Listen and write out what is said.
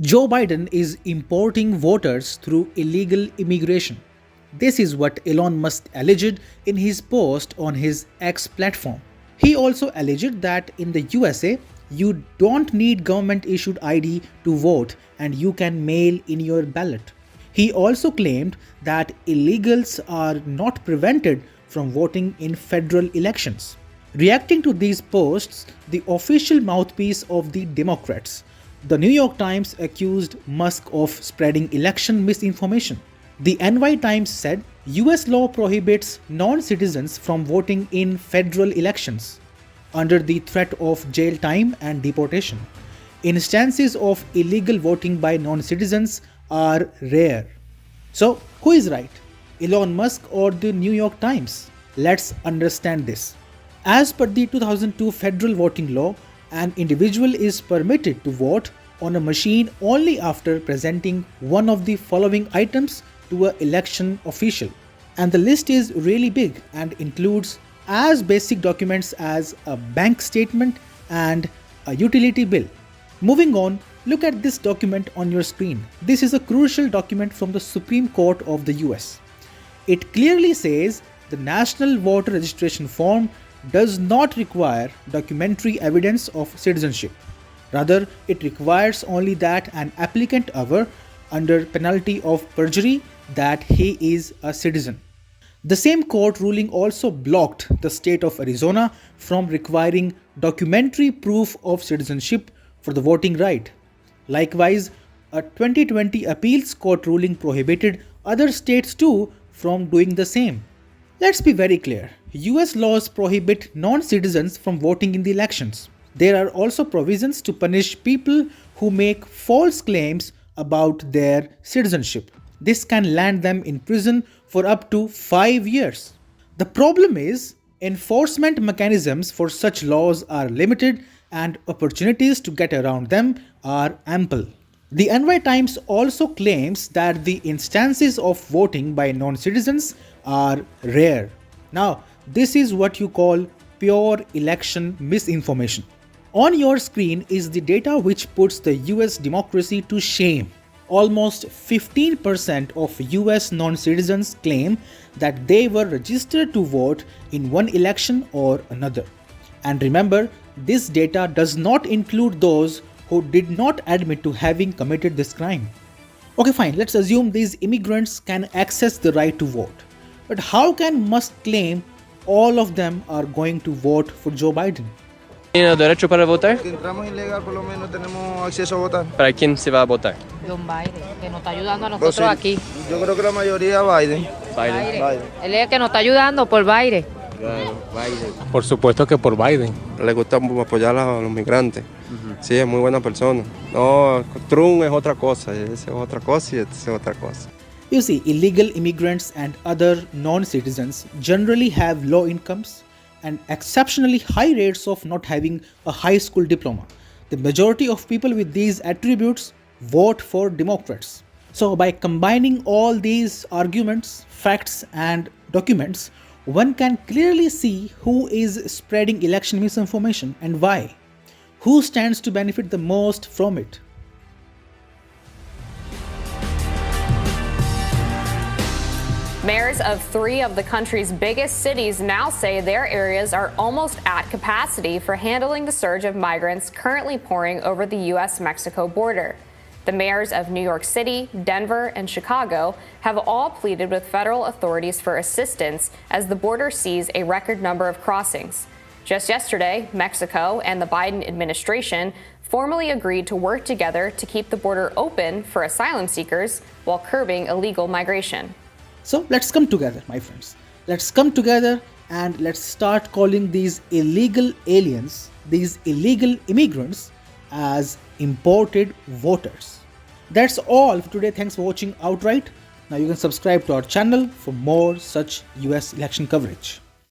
Joe Biden is importing voters through illegal immigration. This is what Elon Musk alleged in his post on his X platform. He also alleged that in the USA, you don't need government issued ID to vote and you can mail in your ballot. He also claimed that illegals are not prevented from voting in federal elections. Reacting to these posts, the official mouthpiece of the Democrats, the New York Times accused Musk of spreading election misinformation. The NY Times said US law prohibits non-citizens from voting in federal elections under the threat of jail time and deportation. Instances of illegal voting by non-citizens are rare. So, who is right? Elon Musk or the New York Times? Let's understand this. As per the 2002 federal voting law, an individual is permitted to vote on a machine only after presenting one of the following items to an election official. And the list is really big and includes as basic documents as a bank statement and a utility bill. Moving on, look at this document on your screen. This is a crucial document from the Supreme Court of the US. It clearly says the National Voter Registration Form does not require documentary evidence of citizenship. Rather, it requires only that an applicant aver, under penalty of perjury, that he is a citizen. The same court ruling also blocked the state of Arizona from requiring documentary proof of citizenship for the voting right. Likewise, a 2020 appeals court ruling prohibited other states too from doing the same. Let's be very clear. US laws prohibit non-citizens from voting in the elections. There are also provisions to punish people who make false claims about their citizenship. This can land them in prison for up to 5 years. The problem is, enforcement mechanisms for such laws are limited and opportunities to get around them are ample. The NY Times also claims that the instances of voting by non-citizens are rare. Now, this is what you call pure election misinformation. On your screen is the data which puts the US democracy to shame. Almost 15% of US non-citizens claim that they were registered to vote in one election or another. And remember, this data does not include those who did not admit to having committed this crime. Okay, fine, let's assume these immigrants can access the right to vote. But how can Musk claim all of them are going to vote for Joe Biden? ¿Tiene derecho para votar? Que entramos ilegal, por lo menos tenemos acceso a votar. ¿Para quién se va a votar? John Biden, que nos está ayudando a nosotros aquí. Yo creo que la mayoría Biden. Biden. Él es el que nos está ayudando por Biden. Claro, Biden. Por supuesto que por Biden. Le gusta apoyar a los migrantes. Sí, es muy buena persona. No, Trump es otra cosa, ese es otra cosa y este es otra cosa. You see, illegal immigrants and other non-citizens generally have low incomes and exceptionally high rates of not having a high school diploma. The majority of people with these attributes vote for Democrats. So by combining all these arguments, facts and documents, one can clearly see who is spreading election misinformation and why. Who stands to benefit the most from it? Mayors of 3 of the country's biggest cities now say their areas are almost at capacity for handling the surge of migrants currently pouring over the U.S.-Mexico border. The mayors of New York City, Denver, and Chicago have all pleaded with federal authorities for assistance as the border sees a record number of crossings. Just yesterday, Mexico and the Biden administration formally agreed to work together to keep the border open for asylum seekers while curbing illegal migration. So let's come together, my friends. Let's come together and let's start calling these illegal aliens, these illegal immigrants, as imported voters. That's all for today. Thanks for watching Outright. Now you can subscribe to our channel for more such US election coverage.